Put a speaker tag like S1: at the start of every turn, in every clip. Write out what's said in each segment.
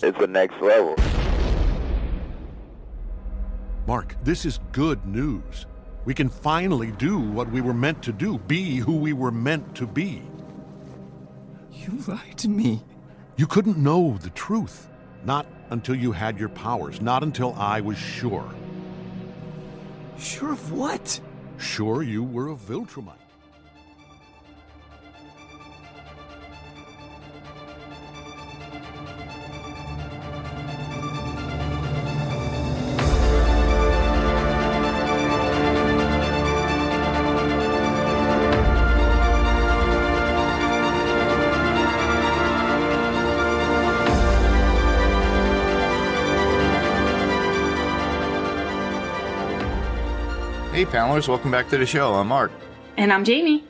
S1: it's the next level.
S2: Mark, this is good news. We can finally do what we were meant to do, be who we were meant to be.
S3: You lied to me.
S2: You couldn't know the truth. Not until you had your powers. Not until I was sure.
S3: Sure of what?
S2: Sure you were a Viltrumite.
S4: Hey, panelers, welcome back to the show. I'm Mark.
S5: And I'm Jayme.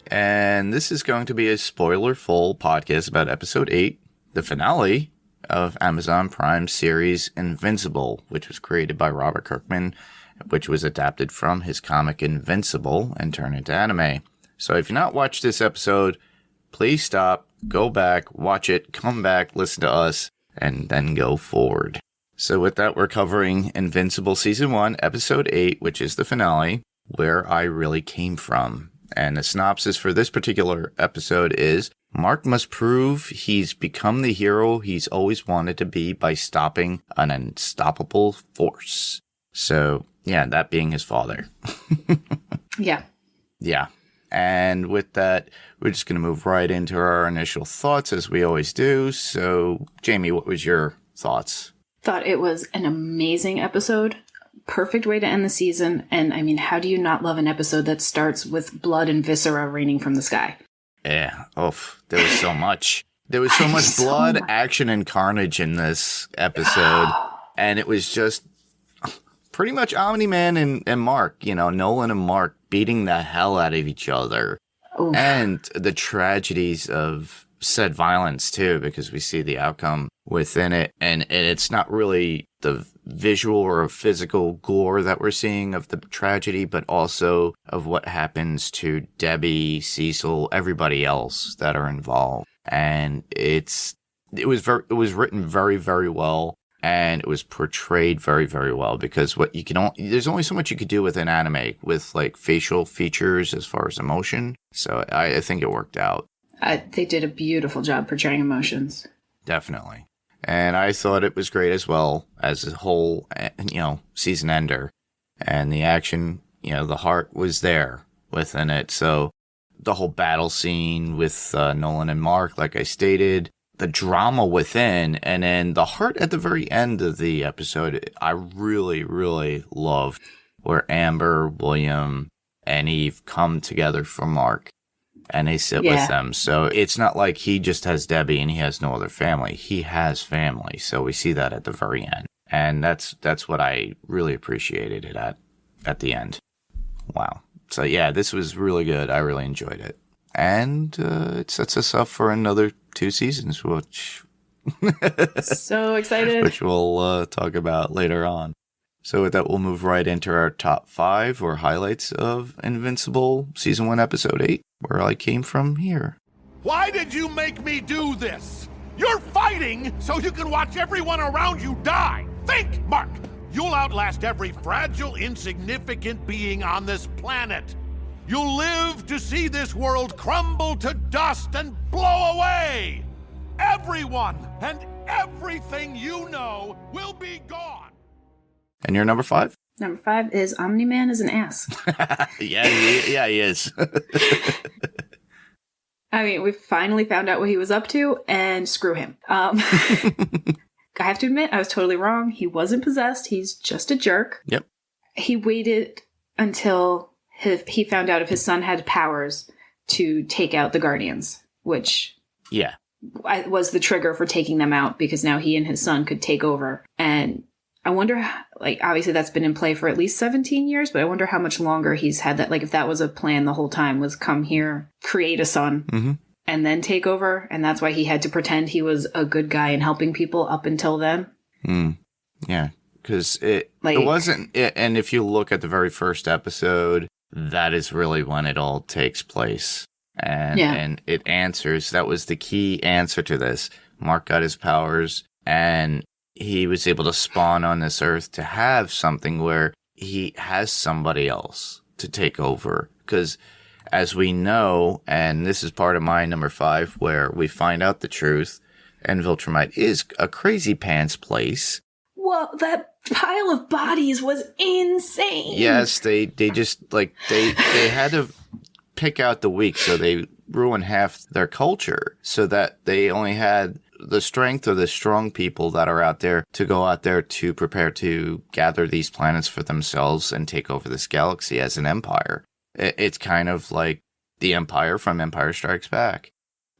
S4: And this is going to be a spoiler-full podcast about Episode 8, the finale of Amazon Prime's series Invincible, which was created by Robert Kirkman, which was adapted from his comic Invincible and turned into anime. So if you've not watched this episode, please stop, go back, watch it, come back, listen to us, and then go forward. So with that, we're covering Invincible Season 1, Episode 8, which is the finale, Where I Really Came From. And the synopsis for this particular episode is, Mark must prove he's become the hero he's always wanted to be by stopping an unstoppable force. So, yeah, that being his father.
S5: Yeah.
S4: Yeah. And with that, we're just going to move right into our initial thoughts, as we always do. So, Jayme, what was your thoughts?
S5: Thought it was an amazing episode. Perfect way to end the season. And I mean, how do you not love an episode that starts with blood and viscera raining from the sky?
S4: Yeah. Oof. There was so much. There was so much blood, action, and carnage in this episode. And it was just pretty much Omni-Man and Mark, you know, Nolan and Mark beating the hell out of each other. Oof. And the tragedies of said violence, too, because we see the outcome within it. And it's not really the visual or physical gore that we're seeing of the tragedy, but also of what happens to Debbie, Cecil, everybody else that are involved. And it was written very, very well, and it was portrayed very, very well, because there's only so much you could do with an anime with like facial features as far as emotion. So I think it worked out.
S5: They did a beautiful job portraying emotions.
S4: Definitely. And I thought it was great as well as a whole, season ender. And the action, the heart was there within it. So the whole battle scene with Nolan and Mark, like I stated, the drama within, and then the heart at the very end of the episode, I really, really loved, where Amber, William, and Eve come together for Mark. And they sit with them. So it's not like he just has Debbie and he has no other family. He has family. So we see that at the very end. And that's what I really appreciated it at the end. Wow. So yeah, this was really good. I really enjoyed it. And it sets us up for another 2 seasons, which
S5: so excited.
S4: Which we'll talk about later on. So with that, we'll move right into our top 5 or highlights of Invincible Season 1, Episode 8, Where I Came From Here.
S6: Why did you make me do this? You're fighting so you can watch everyone around you die. Think, Mark. You'll outlast every fragile, insignificant being on this planet. You'll live to see this world crumble to dust and blow away. Everyone and everything you know will be gone.
S4: And your number 5?
S5: Number 5 is Omni-Man is an ass.
S4: Yeah, he is.
S5: I mean, we finally found out what he was up to, and screw him. I have to admit, I was totally wrong. He wasn't possessed. He's just a jerk.
S4: Yep.
S5: He waited until he found out if his son had powers to take out the Guardians, which was the trigger for taking them out, because now he and his son could take over. And I wonder, obviously that's been in play for at least 17 years, but I wonder how much longer he's had that. Like, if that was a plan the whole time, was come here, create a son, and then take over. And that's why he had to pretend he was a good guy and helping people up until then.
S4: Yeah, because it wasn't, and if you look at the very first episode, that is really when it all takes place. And it answers, that was the key answer to this. Mark got his powers and he was able to spawn on this earth to have something where he has somebody else to take over. Because as we know, and this is part of my number 5, where we find out the truth, and Viltrumite is a crazy pants place.
S5: Well, that pile of bodies was insane.
S4: Yes, they just, like, they had to pick out the weak, so they ruined half their culture, so that they only had the strength or the strong people that are out there to go out there to prepare to gather these planets for themselves and take over this galaxy as an empire. It's kind of like the Empire from Empire Strikes Back.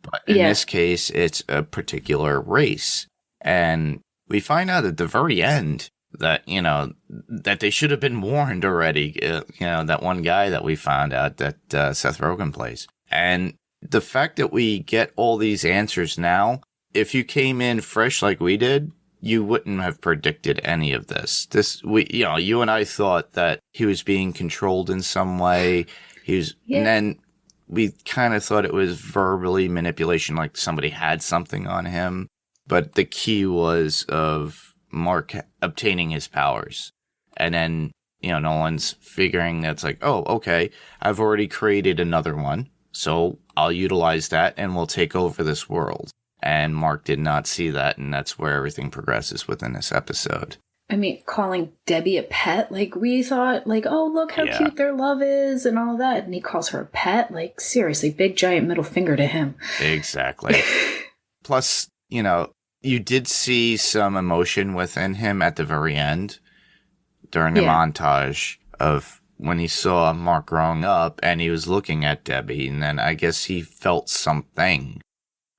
S4: But in this case, it's a particular race. And we find out at the very end that, that they should have been warned already. That one guy that we found out that Seth Rogen plays. And the fact that we get all these answers now, if you came in fresh like we did, you wouldn't have predicted any of this. You and I thought that he was being controlled in some way. And then we kind of thought it was verbally manipulation, like somebody had something on him. But the key was of Mark obtaining his powers. And then, Nolan's figuring that's like, oh, okay, I've already created another one, so I'll utilize that and we'll take over this world. And Mark did not see that, and that's where everything progresses within this episode.
S5: I mean, calling Debbie a pet, like, we thought, like, oh, look how cute their love is and all that. And he calls her a pet. Like, seriously, big giant middle finger to him.
S4: Exactly. Plus, you did see some emotion within him at the very end during the montage of when he saw Mark growing up and he was looking at Debbie, and then I guess he felt something.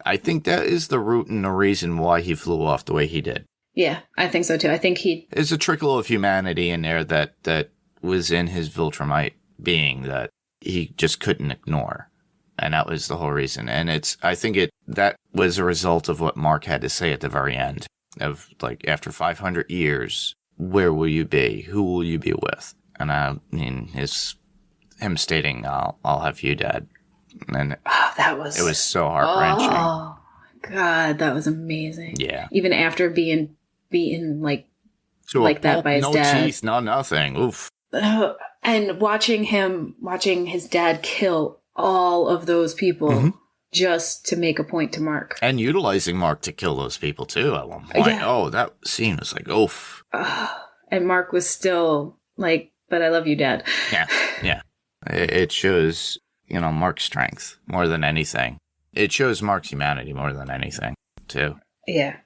S4: I think that is the root and the reason why he flew off the way he did.
S5: Yeah, I think so too. I think
S4: there's a trickle of humanity in there that was in his Viltrumite being that he just couldn't ignore. And that was the whole reason. And I think that was a result of what Mark had to say at the very end of, like, after 500 years, where will you be? Who will you be with? And I mean, him stating, I'll have you, Dad. And it was so heart-wrenching.
S5: Oh, God, that was amazing.
S4: Yeah.
S5: Even after being beaten like that by his dad.
S4: No teeth, no nothing. Oof.
S5: And watching his dad kill all of those people just to make a point to Mark.
S4: And utilizing Mark to kill those people, too, at one point. Yeah. Oh, that scene was like, oof.
S5: And Mark was still like, but I love you, Dad.
S4: Yeah. It shows, Mark's strength more than anything. It shows Mark's humanity more than anything, too.
S5: Yeah.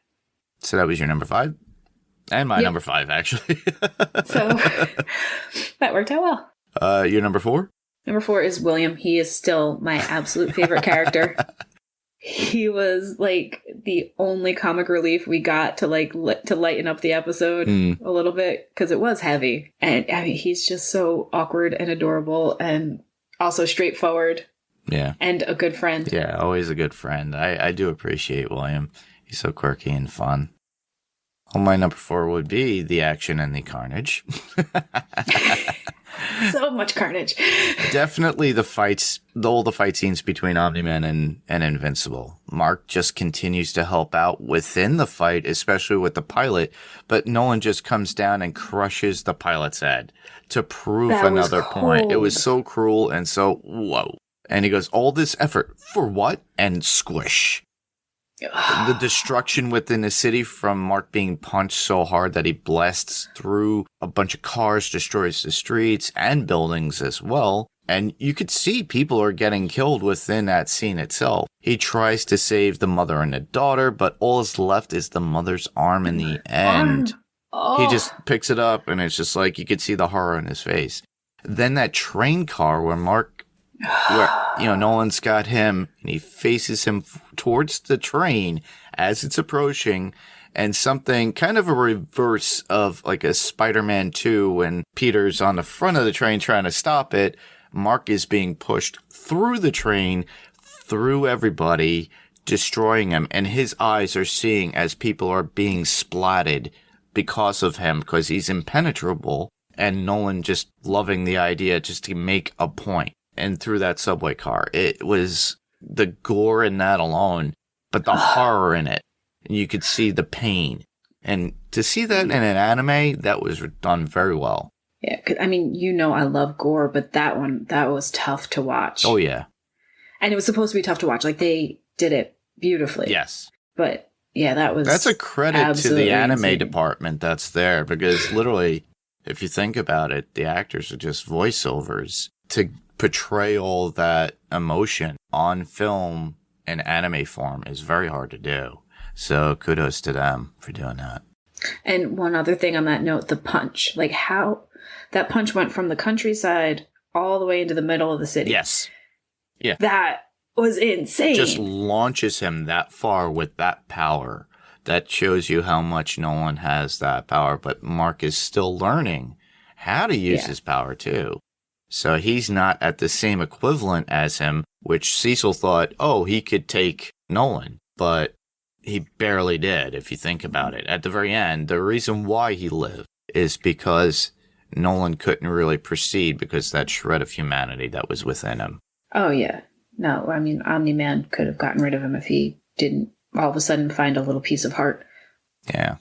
S4: So that was your number 5? And my number 5, actually.
S5: So that worked out well.
S4: Your number 4?
S5: Number 4 is William. He is still my absolute favorite character. He was like the only comic relief we got to to lighten up the episode a little bit, because it was heavy. And I mean, he's just so awkward and adorable and also straightforward.
S4: Yeah.
S5: And a good friend.
S4: Yeah, always a good friend. I do appreciate William. He's so quirky and fun. Well, my number 4 would be the action and the carnage.
S5: So much carnage.
S4: Definitely all the fight scenes between Omni-Man and Invincible. Mark just continues to help out within the fight, especially with the pilot, but Nolan just comes down and crushes the pilot's head to prove another point. It was so cruel and so whoa. And he goes, all this effort for what? And squish. The destruction within the city from Mark being punched so hard that he blasts through a bunch of cars, destroys the streets and buildings as well. And you could see people are getting killed within that scene itself. He tries to save the mother and the daughter, but all that's left is the mother's arm in the end. He just picks it up and it's just like you could see the horror in his face. Then that train car where Nolan's got him and he faces him towards the train as it's approaching, and something kind of a reverse of like a Spider-Man 2 when Peter's on the front of the train trying to stop it. Mark is being pushed through the train, through everybody, destroying him, and his eyes are seeing as people are being splatted because of him, because he's impenetrable, and Nolan just loving the idea just to make a point. And through that subway car, it was the gore in that alone, but the horror in it and you could see the pain. And to see that in an anime, that was done very well.
S5: Yeah, 'cause, I mean, I love gore, but that was tough to watch.
S4: Oh, yeah.
S5: And it was supposed to be tough to watch. Like, they did it beautifully.
S4: Yes.
S5: But, yeah, that's
S4: a credit to the anime department that's there, because literally, if you think about it, the actors are just voiceovers. To portray all that emotion on film in anime form is very hard to do. So kudos to them for doing that.
S5: And one other thing on that note, the punch. Like, how that punch went from the countryside all the way into the middle of the city.
S4: Yes. Yeah.
S5: That was insane.
S4: Just launches him that far with that power. That shows you how much Nolan has that power. But Mark is still learning how to use his power, too. So he's not at the same equivalent as him, which Cecil thought, he could take Nolan. But he barely did, if you think about it. At the very end, the reason why he lived is because Nolan couldn't really proceed because that shred of humanity that was within him.
S5: Oh, yeah. No, I mean, Omni-Man could have gotten rid of him if he didn't all of a sudden find a little piece of heart.
S4: Yeah.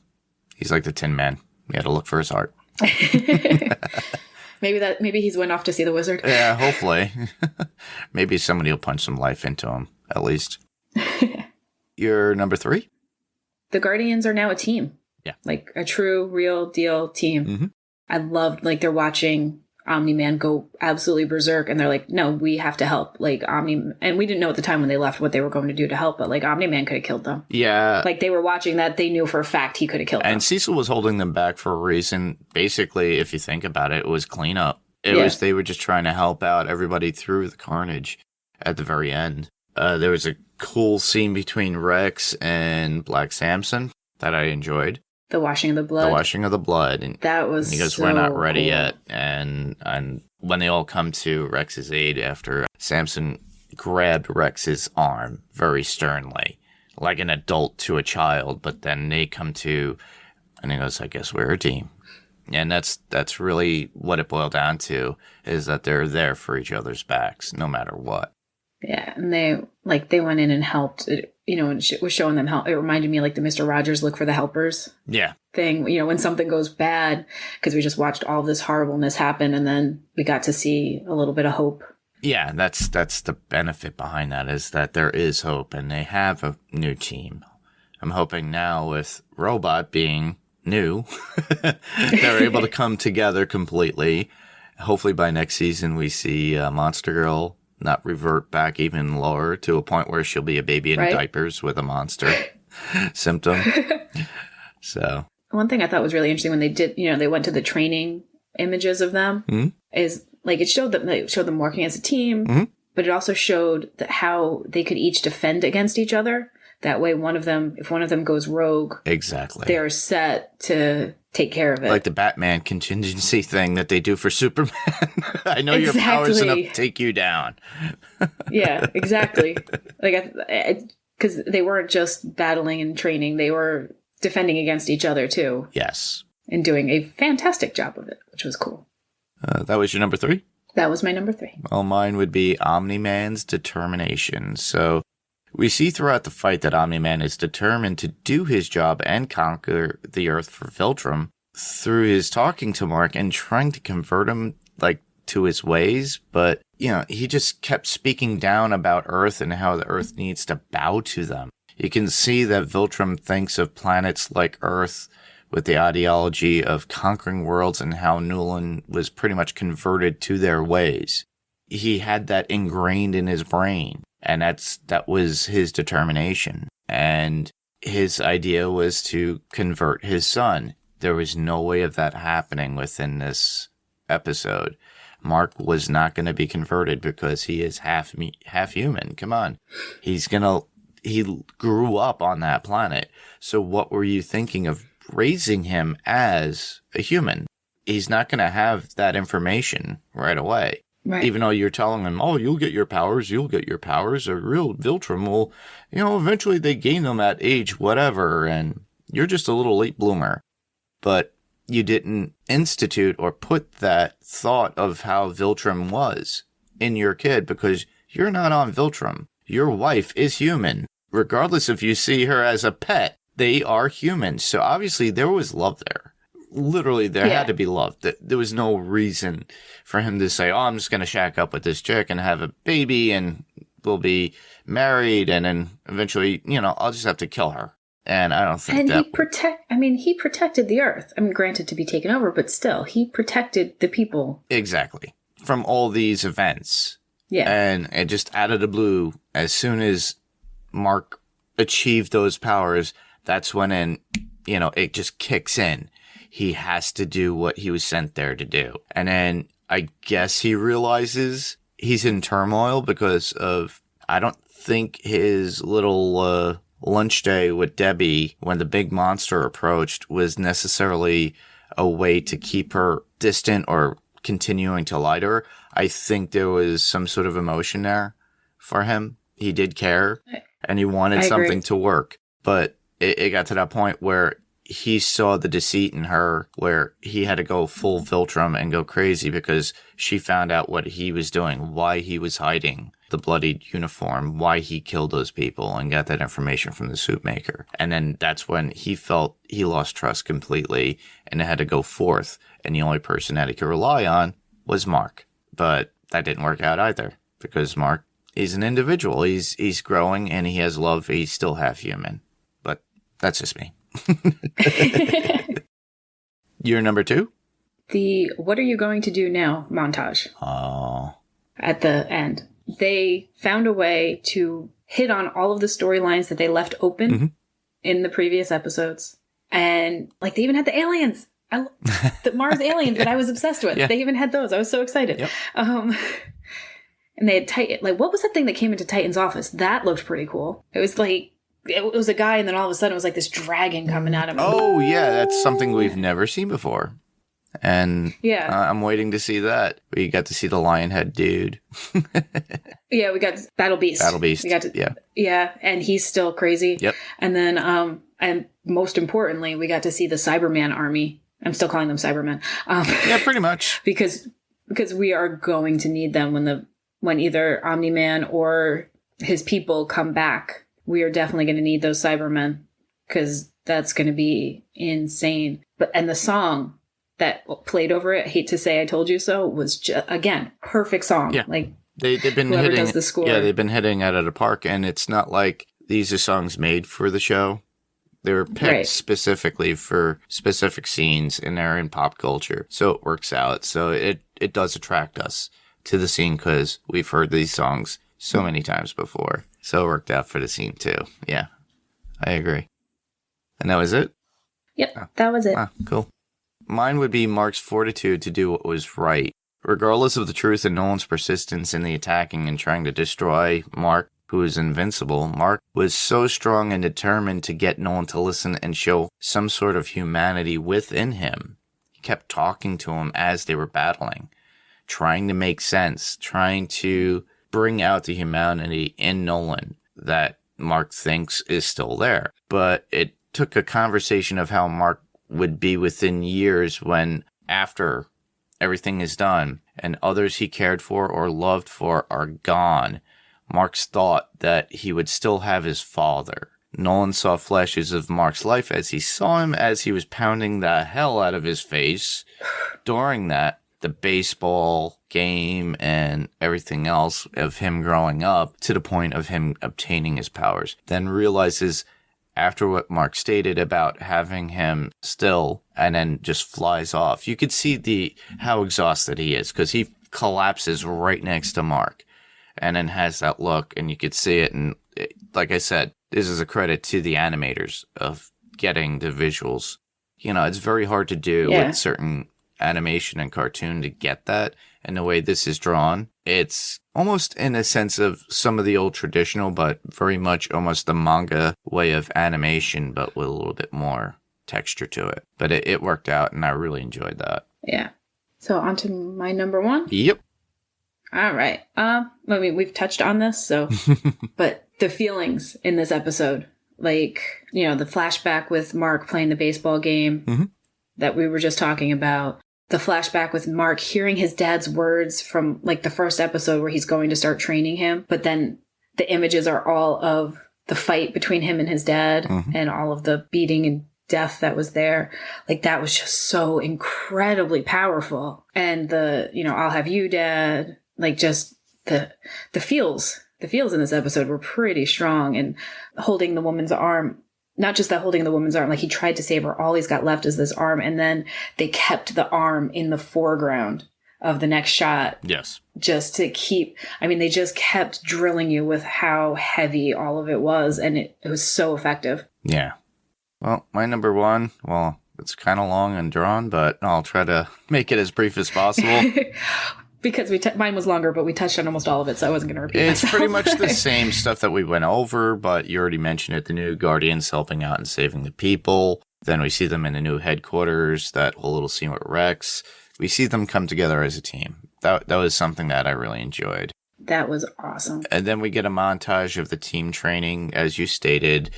S4: He's like the Tin Man. He had to look for his heart.
S5: Maybe he's went off to see the wizard.
S4: Yeah, hopefully. Maybe somebody will punch some life into him, at least. Your number 3?
S5: The Guardians are now a team.
S4: Yeah.
S5: Like a true, real deal team.
S4: Mm-hmm.
S5: I loved, like, they're watching Omni-Man go absolutely berserk, and they're like, no, we have to help. Like, and we didn't know at the time when they left what they were going to do to help, but, like, Omni-Man could have killed them.
S4: Yeah.
S5: Like, they were watching that. They knew for a fact he could have killed them.
S4: And Cecil was holding them back for a reason. Basically, if you think about it, it was cleanup. They were just trying to help out everybody through the carnage at the very end. There was a cool scene between Rex and Black Samson that I enjoyed.
S5: The washing of the blood.
S4: The washing of the blood. And
S5: that was
S4: he goes,
S5: so
S4: we're not ready
S5: cool.
S4: yet. And when they all come to Rex's aid after Samson grabbed Rex's arm very sternly, like an adult to a child, but then they come to, and he goes, I guess we're a team. And that's really what it boiled down to, is that they're there for each other's backs, no matter what.
S5: Yeah, and they went in and helped. It was showing them help. It reminded me like the Mr. Rogers look for the helpers thing. When something goes bad, because we just watched all this horribleness happen, and then we got to see a little bit of hope.
S4: Yeah, that's the benefit behind that, is that there is hope, and they have a new team. I'm hoping now with Robot being new, they're able to come together completely. Hopefully by next season we see Monster Girl not revert back even lower to a point where she'll be a baby in diapers with a monster symptom. So
S5: one thing I thought was really interesting when they did, they went to the training images of them, is like it showed them working as a team, but it also showed that how they could each defend against each other. That way, if one of them goes rogue,
S4: exactly,
S5: they're set to take care of it.
S4: Like the Batman contingency thing that they do for Superman. I know your power's enough to take you down.
S5: Yeah, exactly. Like, because they weren't just battling and training; they were defending against each other too.
S4: Yes,
S5: and doing a fantastic job of it, which was cool.
S4: That was your number 3?
S5: That was my number 3.
S4: Well, mine would be Omni-Man's determination. So we see throughout the fight that Omni-Man is determined to do his job and conquer the Earth for Viltrum through his talking to Mark and trying to convert him to his ways. But, he just kept speaking down about Earth and how the Earth needs to bow to them. You can see that Viltrum thinks of planets like Earth with the ideology of conquering worlds, and how Nolan was pretty much converted to their ways. He had that ingrained in his brain, and that was his determination. And his idea was to convert his son. There was no way of that happening within this episode. Mark was not going to be converted because he is half human. Come on. He grew up on that planet. So what were you thinking of raising him as a human? He's not going to have that information right away. Right. Even though you're telling him, you'll get your powers. A real Viltrum will, eventually they gain them at age whatever, and you're just a little late bloomer. But you didn't institute or put that thought of how Viltrum was in your kid, because you're not on Viltrum. Your wife is human. Regardless if you see her as a pet, They are humans, so obviously there was love there. Literally, there had to be love. There was no reason for him to say, oh, I'm just going to shack up with this chick and have a baby and we'll be married and then eventually, I'll just have to kill her. And I don't think
S5: and
S4: that...
S5: he protected the Earth. I mean, granted to be taken over, but still, he protected the people.
S4: Exactly. From all these events.
S5: Yeah.
S4: And it just out of the blue, as soon as Mark achieved those powers, that's when it just kicks in. He has to do what he was sent there to do. And then I guess he realizes he's in turmoil because of, I don't think his little lunch day with Debbie when the big monster approached was necessarily a way to keep her distant or continuing to lie to her. I think there was some sort of emotion there for him. He did care and he wanted something to work. But it got to that point where he saw the deceit in her, where he had to go full Viltrum and go crazy because she found out what he was doing, why he was hiding the bloodied uniform, why he killed those people, and got that information from the suit maker. And then that's when he felt he lost trust completely and had to go forth. And the only person that he could rely on was Mark. But that didn't work out either because Mark is an individual. He's growing and he has love. He's still half human. But that's just me. You're number 2?
S5: The what are you going to do now montage.
S4: Oh.
S5: At the end. They found a way to hit on all of the storylines that they left open in the previous episodes. And they even had the aliens. The Mars aliens that I was obsessed with. Yeah. They even had those. I was so excited. Yep. And they had Titan. What was that thing that came into Titan's office? That looked pretty cool. It was it was a guy, and then all of a sudden it was this dragon coming out of him.
S4: Oh, yeah. That's something we've never seen before. And I'm waiting to see that. We got to see the lion head dude.
S5: Yeah, we got Battle Beast. We got to, yeah, and he's still crazy.
S4: Yep.
S5: And then, and most importantly, we got to see the Cyberman army. I'm still calling them Cybermen.
S4: Yeah, pretty much.
S5: because we are going to need them when either Omni-Man or his people come back. We are definitely going to need those Cybermen because that's going to be insane. And the song that played over it, hate to say I told you so, was again perfect song.
S4: Yeah. They've been hitting does the score. Yeah, they've been hitting out of the park, and it's not like these are songs made for the show. They were picked specifically for specific scenes, and they're in pop culture, so it works out. So it does attract us to the scene because we've heard these songs so many times before. So it worked out for the scene too. Yeah, I agree. And that was it?
S5: Yep, that was it.
S4: Cool. Mine would be Mark's fortitude to do what was right. Regardless of the truth and Nolan's persistence in the attacking and trying to destroy Mark, who is invincible, Mark was so strong and determined to get Nolan to listen and show some sort of humanity within him. He kept talking to him as they were battling, trying to make sense, trying to bring out the humanity in Nolan that Mark thinks is still there. But it took a conversation of how Mark would be within years when, after everything is done and others he cared for or loved for are gone, Mark's thought that he would still have his father. Nolan saw flashes of Mark's life as he saw him as he was pounding the hell out of his face during the baseball game and everything else of him growing up to the point of him obtaining his powers. Then realizes after what Mark stated about having him still and then just flies off. You could see how exhausted he is because he collapses right next to Mark and then has that look, and you could see it. And like I said, this is a credit to the animators of getting the visuals. It's very hard to do with certain animation and cartoon to get that. And the way this is drawn, it's almost in a sense of some of the old traditional, but very much almost the manga way of animation, but with a little bit more texture to it. But it worked out, and I really enjoyed that.
S5: Yeah. So on to my number 1?
S4: Yep.
S5: All right. We've touched on this, so, but the feelings in this episode, the flashback with Mark playing the baseball game that we were just talking about, the flashback with Mark hearing his dad's words from the first episode where he's going to start training him, but then the images are all of the fight between him and his dad and all of the beating and death that was there. Like, that was just so incredibly powerful. And the, I'll have you, Dad, like, just the feels in this episode were pretty strong. And holding the woman's arm, not just that holding the woman's arm, like, he tried to save her. All he's got left is this arm. And then they kept the arm in the foreground of the next shot.
S4: Yes.
S5: Just to keep, they just kept drilling you with how heavy all of it was. And it was so effective.
S4: Yeah. Well, my number one, it's kind of long and drawn, but I'll try to make it as brief as possible.
S5: Because mine was longer, but we touched on almost all of it, so I wasn't going to repeat myself.
S4: It's pretty much the same stuff that we went over, but you already mentioned it, the new Guardians helping out and saving the people. Then we see them in the new headquarters, that whole little scene with Rex. We see them come together as a team. That was something that I really enjoyed.
S5: That was awesome.
S4: And then we get a montage of the team training, as you stated.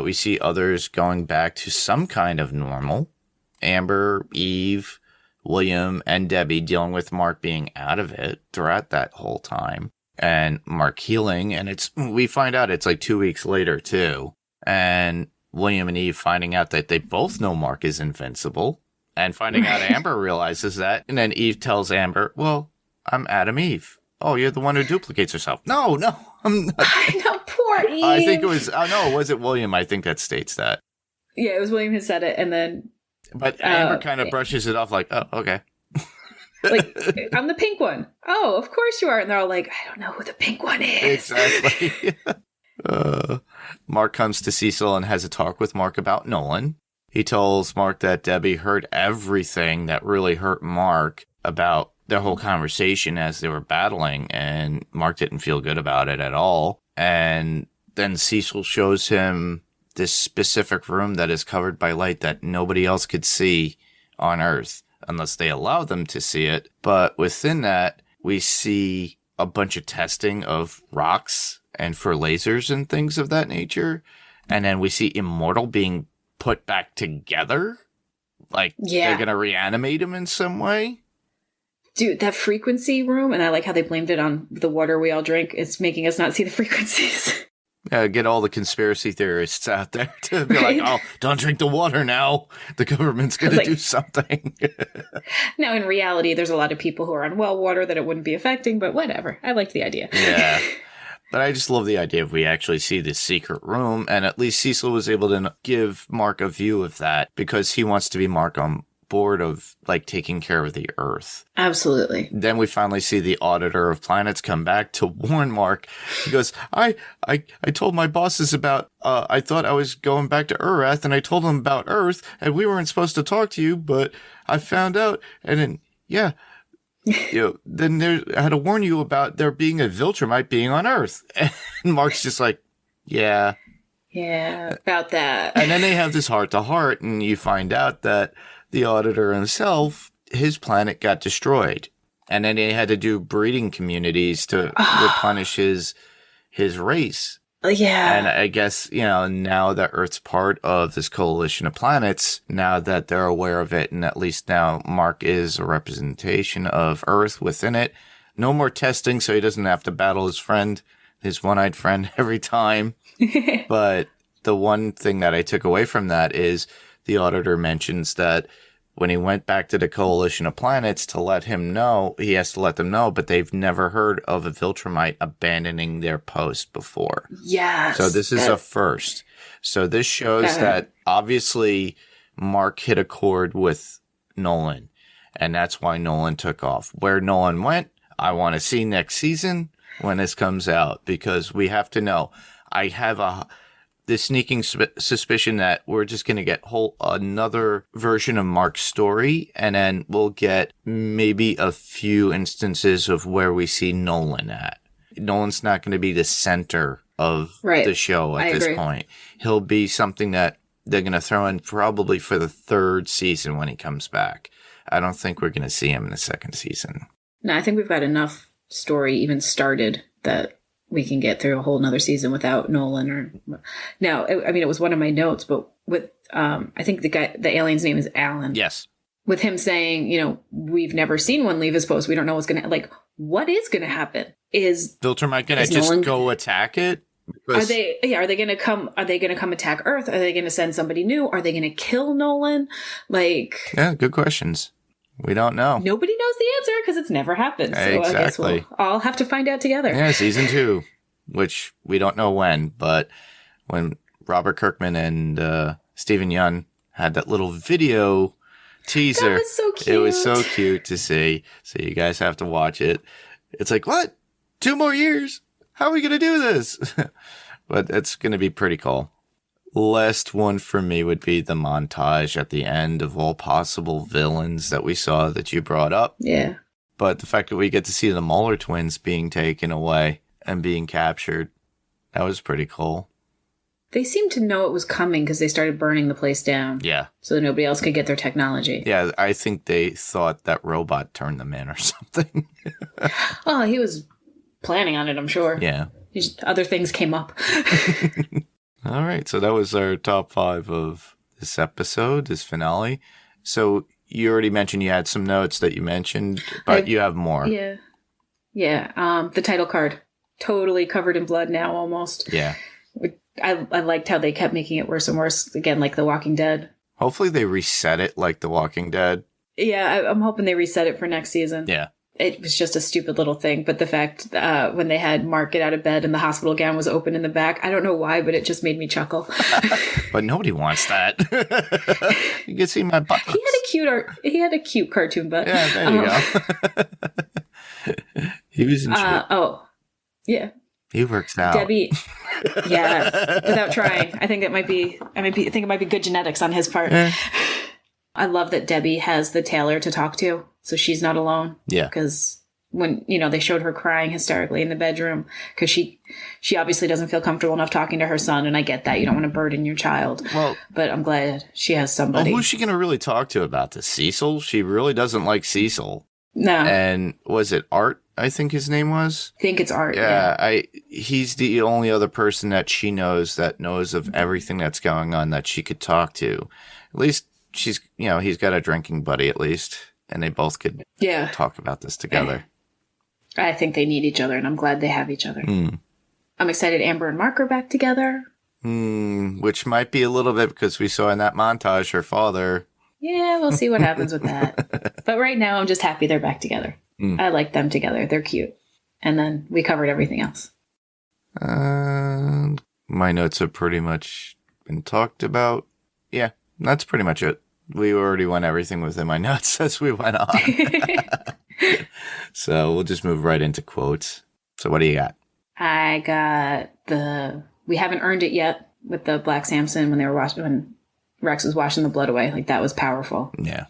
S4: We see others going back to some kind of normal. Amber, Eve, William, and Debbie dealing with Mark being out of it throughout that whole time. And Mark healing, and we find out it's like 2 weeks later, too. And William and Eve finding out that they both know Mark is invincible. And finding out Amber realizes that. And then Eve tells Amber, well, I'm Adam Eve. Oh, you're the one who duplicates herself. No, I'm not.
S5: I know, poor Eve.
S4: I think it was, was it William? I think that states that.
S5: Yeah, it was William who said it, and then...
S4: But Amber kind of brushes it off like, oh, okay.
S5: Like, I'm the pink one. Oh, of course you are. And they're all like, I don't know who the pink one is.
S4: Exactly. Mark comes to Cecil and has a talk with Mark about Nolan. He tells Mark that Debbie heard everything that really hurt Mark about their whole conversation as they were battling, and Mark didn't feel good about it at all. And then Cecil shows him this specific room that is covered by light that nobody else could see on Earth unless they allow them to see it. But within that, we see a bunch of testing of rocks and for lasers and things of that nature. And then we see Immortal being put back together. Like, they're going to reanimate him in some way.
S5: Dude, that frequency room, and I like how they blamed it on the water we all drink, it's making us not see the frequencies.
S4: Get all the conspiracy theorists out there to be like, oh, don't drink the water now. The government's going to do something.
S5: Now, in reality, there's a lot of people who are on well water that it wouldn't be affecting, but whatever. I liked the idea.
S4: Yeah. But I just love the idea if we actually see this secret room, and at least Cecil was able to give Mark a view of that because he wants to be Mark on board of like taking care of the Earth.
S5: Absolutely.
S4: Then we finally see the Auditor of Planets come back to warn Mark. He goes, I told my bosses about, I thought I was going back to Earth, and I told them about Earth, and we weren't supposed to talk to you, but I found out, and then, then I had to warn you about there being a Viltrumite being on Earth. And Mark's just like, yeah.
S5: Yeah, about that.
S4: And then they have this heart-to-heart, and you find out that the Auditor himself, his planet got destroyed. And then they had to do breeding communities to replenish his race.
S5: Yeah.
S4: And I guess, now that Earth's part of this coalition of planets, now that they're aware of it, and at least now Mark is a representation of Earth within it. No more testing, so he doesn't have to battle his one-eyed friend every time. But the one thing that I took away from that is the Auditor mentions that when he went back to the coalition of planets to let him know, he has to let them know, but they've never heard of a Viltrumite abandoning their post before.
S5: Yes.
S4: So this is a first. So this shows that obviously Mark hit a chord with Nolan, and that's why Nolan took off. Where Nolan went, I want to see next season when this comes out, because we have to know. I have this sneaking suspicion that we're just going to get another version of Mark's story, and then we'll get maybe a few instances of where we see Nolan at. Nolan's not going to be the center of the show at this point. He'll be something that they're going to throw in probably for the third season when he comes back. I don't think we're going to see him in the second season.
S5: No, I think we've got enough story even started that we can get through a whole nother season without Nolan. It was one of my notes, but with I think the alien's name is Alan.
S4: Yes.
S5: With him saying, we've never seen one leave his post. We don't know what's going to, what is going to happen? Is
S4: Viltrumite going to just go attack it?
S5: Are they going to come? Are they going to come attack Earth? Are they going to send somebody new? Are they going to kill Nolan?
S4: Yeah, good questions. We don't know.
S5: Nobody knows the answer because it's never happened. So
S4: Exactly.
S5: I guess we'll all have to find out together.
S4: Yeah, season 2, which we don't know when, but when Robert Kirkman and Stephen Yeun had that little video teaser.
S5: That was so cute.
S4: It was so cute to see. So you guys have to watch it. It's like, what? 2 more years? How are we going to do this? But it's going to be pretty cool. Last one for me would be the montage at the end of all possible villains that we saw that you brought up.
S5: Yeah.
S4: But the fact that we get to see the Muller twins being taken away and being captured, that was pretty cool.
S5: They seemed to know it was coming because they started burning the place down.
S4: Yeah.
S5: So that nobody else could get their technology.
S4: Yeah, I think they thought that robot turned them in or something.
S5: Oh, he was planning on it, I'm sure.
S4: Yeah.
S5: Other things came up.
S4: All right, so that was our top 5 of this episode, this finale. So you already mentioned you had some notes that you mentioned, but you have more.
S5: Yeah. Yeah. The title card. Totally covered in blood now, almost.
S4: Yeah.
S5: I liked how they kept making it worse and worse. Again, like The Walking Dead.
S4: Hopefully they reset it like The Walking Dead.
S5: Yeah, I'm hoping they reset it for next season.
S4: Yeah.
S5: It was just a stupid little thing. But the fact when they had Mark get out of bed and the hospital gown was open in the back, I don't know why, but it just made me chuckle.
S4: But nobody wants that. You can see my butt.
S5: He had a cute cartoon butt.
S4: Yeah, there you go. He was in shape.
S5: Oh, yeah.
S4: He works out.
S5: Debbie, yeah, without trying. I think it might be good genetics on his part. I love that Debbie has the tailor to talk to, so she's not alone. Yeah. Because when, they showed her crying hysterically in the bedroom, because she obviously doesn't feel comfortable enough talking to her son, and I get that. You don't want to burden your child. Well, but I'm glad she has somebody.
S4: Well, who's she going to really talk to about this? Cecil? She really doesn't like Cecil.
S5: No.
S4: And was it Art, I think his name was?
S5: I think it's Art,
S4: yeah. He's the only other person that she knows that knows of everything that's going on that she could talk to. At least he's got a drinking buddy at least, and they both could talk about this together.
S5: I think they need each other, and I'm glad they have each other. I'm excited Amber and Mark are back together.
S4: Which might be a little bit because we saw in that montage her father.
S5: Yeah, we'll see what happens with that. But right now, I'm just happy they're back together. I like them together. They're cute. And then we covered everything else.
S4: My notes have pretty much been talked about. Yeah, that's pretty much it. We already went everything within my notes as we went on. So we'll just move right into quotes. So what do you got?
S5: I got we haven't earned it yet with the Black Samson when Rex was washing the blood away. Like, that was powerful.
S4: Yeah.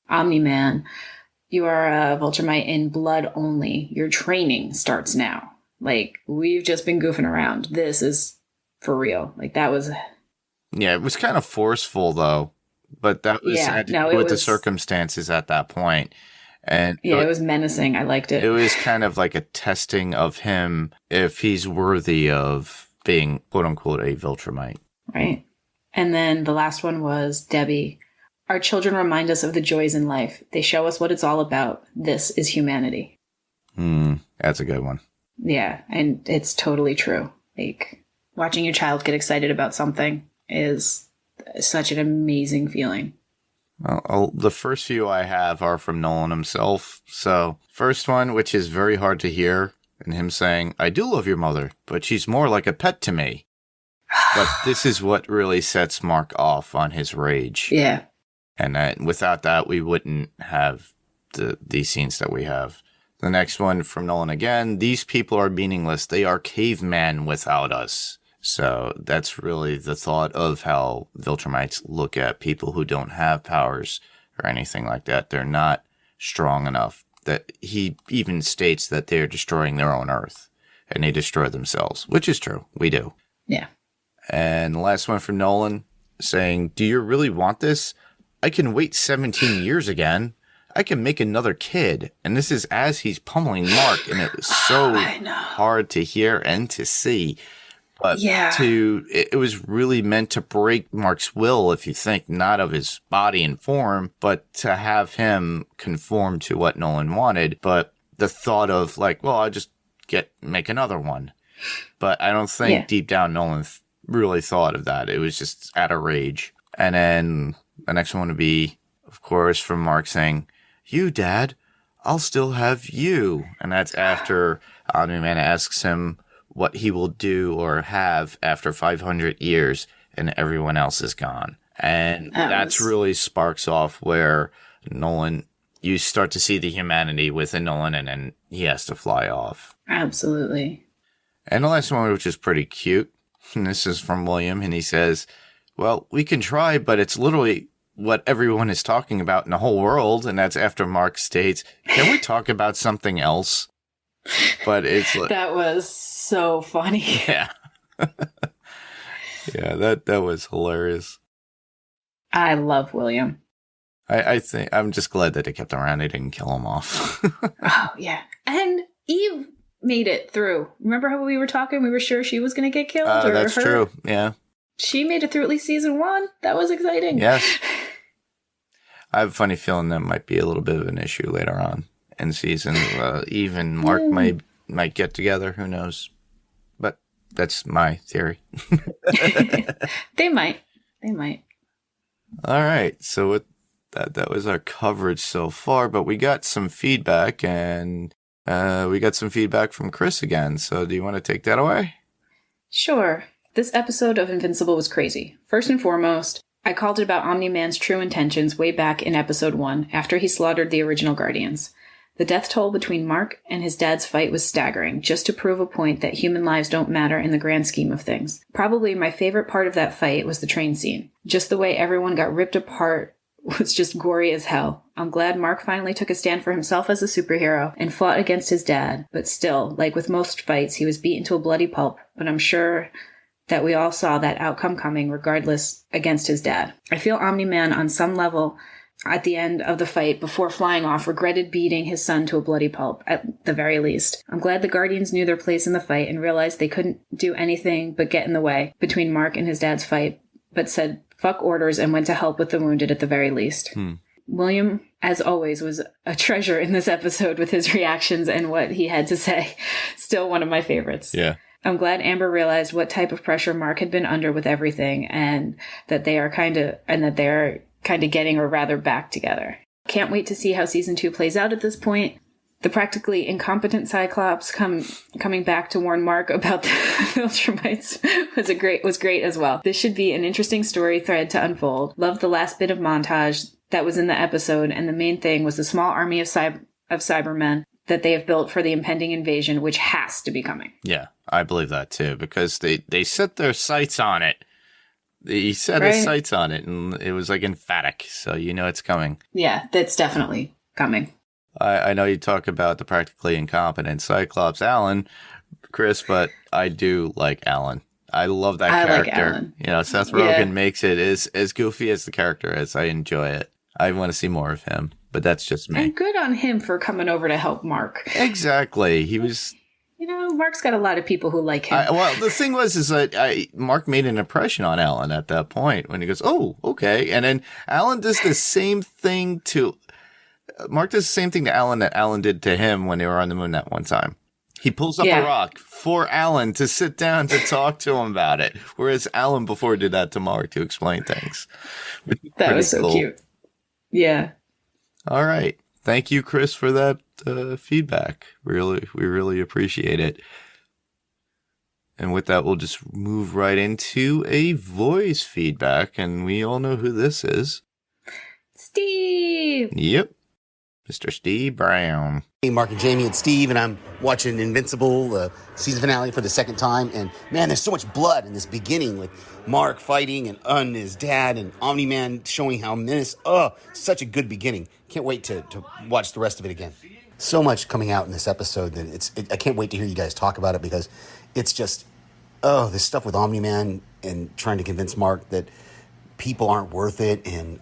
S5: Omni-Man, you are a Viltrumite in blood only. Your training starts now. Like, we've just been goofing around. This is for real. Like, that was...
S4: Yeah, it was kind of forceful, though. But that was with the circumstances at that point. And
S5: it was menacing. I liked it.
S4: It was kind of like a testing of him if he's worthy of being, quote-unquote, a Viltrumite. Right.
S5: And then the last one was Debbie. Our children remind us of the joys in life. They show us what it's all about. This is humanity.
S4: That's a good one.
S5: Yeah, and it's totally true. Like, watching your child get excited about something is such an amazing feeling.
S4: Well, the first few I have are from Nolan himself. So, first one, which is very hard to hear, and him saying, I do love your mother, but she's more like a pet to me. But this is what really sets Mark off on his rage.
S5: Yeah.
S4: And without that, we wouldn't have these scenes that we have. The next one from Nolan again, these people are meaningless. They are cavemen without us. So that's really the thought of how Viltrumites look at people who don't have powers or anything like that. They're not strong enough. That he even states that they're destroying their own Earth and they destroy themselves, which is true. We do.
S5: Yeah.
S4: And the last one from Nolan saying, do you really want this? I can wait 17 years again. I can make another kid. And this is as he's pummeling Mark. And it was so hard to hear and to see. But it was really meant to break Mark's will, if you think, not of his body and form, but to have him conform to what Nolan wanted. But the thought of like, well, I'll just make another one. But I don't think deep down Nolan really thought of that. It was just out of rage. And then the next one would be, of course, from Mark saying, "You, Dad, I'll still have you." And that's after Omni-Man asks him what he will do or have after 500 years and everyone else is gone. And that's really sparks off where Nolan, you start to see the humanity within Nolan, and then he has to fly off.
S5: Absolutely.
S4: And the last one, which is pretty cute, and this is from William, and he says, "Well, we can try, but it's literally what everyone is talking about in the whole world." And that's after Mark states, "Can we talk about something else?" But it's like,
S5: that was so funny.
S4: Yeah. Yeah, that was hilarious.
S5: I love William.
S4: I think I'm just glad that they kept him around. They didn't kill him off.
S5: Oh, yeah. And Eve made it through. Remember how we were talking? We were sure she was going to get killed?
S4: That's true. Yeah.
S5: She made it through at least season 1. That was exciting.
S4: Yes. I have a funny feeling that might be a little bit of an issue later on in season. Eve and Mark might get together. Who knows? But that's my theory.
S5: They might.
S4: All right. So with that was our coverage so far, but we got some feedback, and we got some feedback from Chris again. So do you want to take that away?
S5: Sure. This episode of Invincible was crazy. First and foremost, I called it about Omni-Man's true intentions way back in episode 1, after he slaughtered the original Guardians. The death toll between Mark and his dad's fight was staggering, just to prove a point that human lives don't matter in the grand scheme of things. Probably my favorite part of that fight was the train scene. Just the way everyone got ripped apart was just gory as hell. I'm glad Mark finally took a stand for himself as a superhero and fought against his dad, but still, like with most fights, he was beaten to a bloody pulp, but I'm sure that we all saw that outcome coming regardless against his dad. I feel Omni-Man on some level at the end of the fight before flying off regretted beating his son to a bloody pulp, at the very least. I'm glad the Guardians knew their place in the fight and realized they couldn't do anything but get in the way between Mark and his dad's fight, but said fuck orders and went to help with the wounded at the very least. William, as always, was a treasure in this episode with his reactions and what he had to say. Still one of my favorites.
S4: Yeah.
S5: I'm glad Amber realized what type of pressure Mark had been under with everything, and that they're kind of getting, or rather, back together. Can't wait to see how season 2 plays out at this point. The practically incompetent Cyclops coming back to warn Mark about the Viltrumites was great as well. This should be an interesting story thread to unfold. Loved the last bit of montage that was in the episode, and the main thing was the small army of Cybermen that they have built for the impending invasion, which has to be coming.
S4: Yeah, I believe that too, because they set their sights on it. He set his sights on it, and it was like emphatic, so you know it's coming.
S5: Yeah, that's definitely coming.
S4: I know you talk about the practically incompetent Cyclops Alan, Chris, but I do like Alan. I love that character. Like Alan. You know, Seth Rogen makes it as goofy as the character is. I enjoy it. I want to see more of him, but that's just me.
S5: And good on him for coming over to help Mark.
S4: Exactly. He was...
S5: You know, Mark's got a lot of people who like him.
S4: Well, the thing is that Mark made an impression on Alan at that point when he goes, "Oh, okay," and then Alan does the same thing to Mark does the same thing to Alan that Alan did to him when they were on the moon that one time. He pulls up a rock for Alan to sit down to talk to him about it, whereas Alan before did that to Mark to explain things.
S5: That was so cute. Yeah.
S4: All right. Thank you, Chris, for that feedback. We really appreciate it. And with that, we'll just move right into a voice feedback, and we all know who this is.
S5: Steve!
S4: Yep. Mr. Steve Brown.
S1: Hey, Mark and Jayme, it's Steve, and I'm watching Invincible, the season finale, for the second time. And man, there's so much blood in this beginning with Mark fighting and his dad and Omni-Man showing how menace. Such a good beginning. Can't wait to watch the rest of it again. So much coming out in this episode that I can't wait to hear you guys talk about it, because it's just, this stuff with Omni-Man and trying to convince Mark that people aren't worth it, and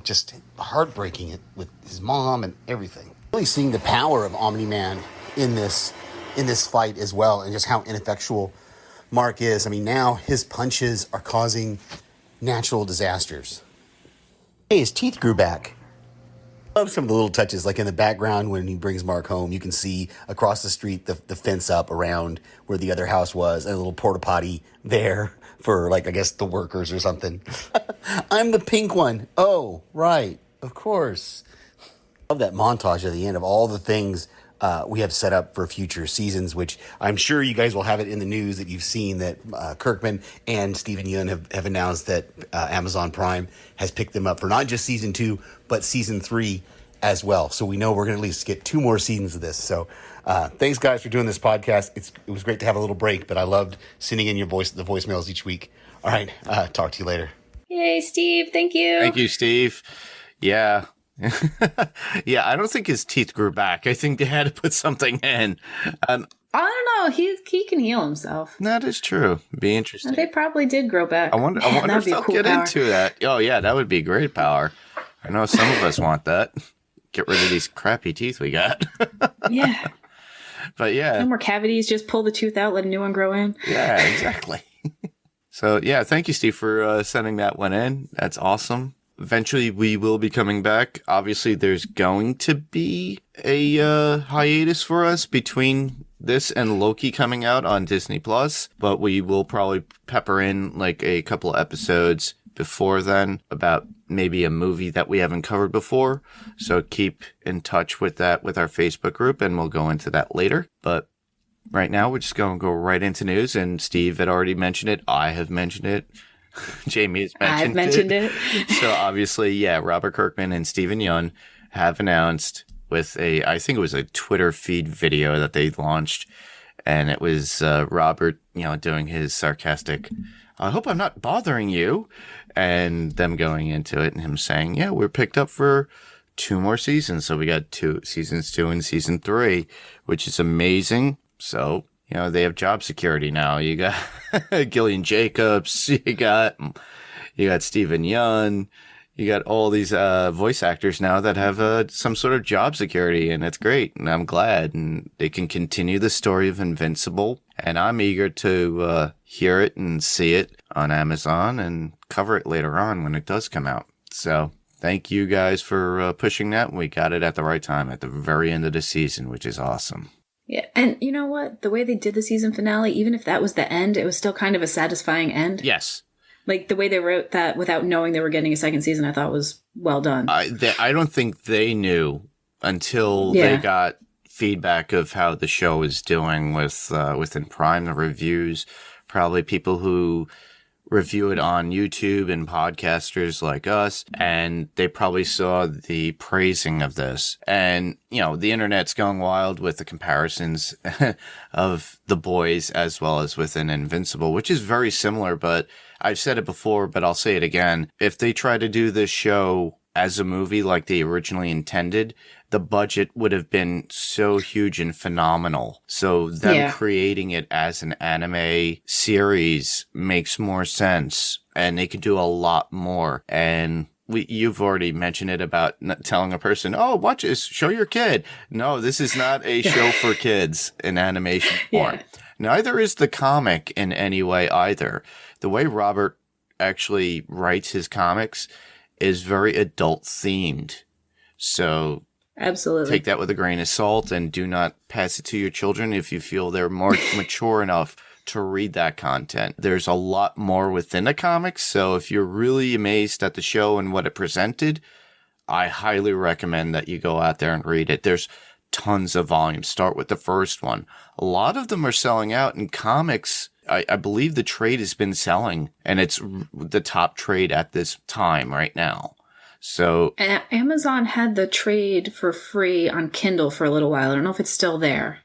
S1: just heartbreaking it with his mom and everything. Really seeing the power of Omni-Man in this fight as well, and just how ineffectual Mark is. I mean, now his punches are causing natural disasters. Hey, his teeth grew back. love some of the little touches, like in the background when he brings Mark home, you can see across the street the fence up around where the other house was, and a little porta potty there for, like, I guess the workers or something. I'm the pink one. Oh, right. Of course. I love that montage at the end of all the things we have set up for future seasons, which I'm sure you guys will have it in the news that you've seen that Kirkman and Steven Yeun have announced that Amazon Prime has picked them up for not just season 2, but season 3 as well. So we know we're going to at least get 2 more seasons of this. So thanks, guys, for doing this podcast. It was great to have a little break, but I loved sending in the voicemails each week. All right. Talk to you later.
S5: Yay, Steve. Thank you.
S4: Thank you, Steve. Yeah. Yeah, I don't think his teeth grew back. I think they had to put something in.
S5: I don't know. He can heal himself.
S4: That is true. Be interesting.
S5: They probably did grow back.
S4: I wonder if they'll get into that. Oh, yeah, that would be great power. I know some of us want that. Get rid of these crappy teeth we got.
S5: Yeah.
S4: But yeah.
S5: No more cavities. Just pull the tooth out, let a new one grow in.
S4: Yeah, exactly. So, yeah, thank you, Steve, for sending that one in. That's awesome. Eventually, we will be coming back. Obviously, there's going to be a hiatus for us between this and Loki coming out on Disney Plus, but we will probably pepper in like a couple of episodes before then about maybe a movie that we haven't covered before. So keep in touch with that with our Facebook group, and we'll go into that later. But right now, we're just going to go right into news, and Steve had already mentioned it. I have mentioned it. Jayme has mentioned it. So obviously, yeah, Robert Kirkman and Steven Yeun have announced with I think it was a Twitter feed video that they launched, and it was Robert, doing his sarcastic, "I hope I'm not bothering you," and them going into it and him saying, "Yeah, we're picked up for 2 more seasons, so we got seasons 2 and season 3, which is amazing." So. They have job security now. You got Gillian Jacobs. You got Steven Yeun. You got all these voice actors now that have some sort of job security, and it's great. And I'm glad. And they can continue the story of Invincible. And I'm eager to hear it and see it on Amazon and cover it later on when it does come out. So thank you guys for pushing that. We got it at the right time at the very end of the season, which is awesome.
S5: Yeah, and you know what? The way they did the season finale, even if that was the end, it was still kind of a satisfying end.
S4: Yes.
S5: Like, the way they wrote that without knowing they were getting a second season, I thought was well done.
S4: I don't think they knew until they got feedback of how the show was doing within Prime, the reviews. Probably people who review it on YouTube and podcasters like us, and they probably saw the praising of this. And, the internet's going wild with the comparisons of The Boys as well as within Invincible, which is very similar, but I've said it before, but I'll say it again. If they try to do this show as a movie like they originally intended, the budget would have been so huge and phenomenal. So them creating it as an anime series makes more sense, and they could do a lot more. And you've already mentioned it about telling a person, "Oh, watch this, show your kid." No, this is not a show for kids in animation form. Yeah. Neither is the comic in any way either. The way Robert actually writes his comics is very adult themed. So
S5: absolutely
S4: take that with a grain of salt and do not pass it to your children if you feel they're more mature enough to read that content. There's a lot more within the comics, so if you're really amazed at the show and what it presented, I highly recommend that you go out there and read it. There's tons of volumes. Start with the first one. A lot of them are selling out in comics. I believe the trade has been selling, and it's the top trade at this time right now. So
S5: Amazon had the trade for free on Kindle for a little while. I don't know if it's still there.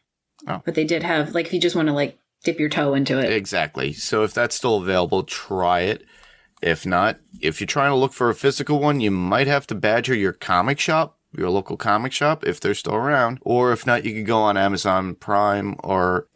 S5: Oh. But they did have, if you just want to, dip your toe into it.
S4: Exactly. So if that's still available, try it. If not, if you're trying to look for a physical one, you might have to badger your comic shop, your local comic shop, if they're still around. Or if not, you could go on Amazon Prime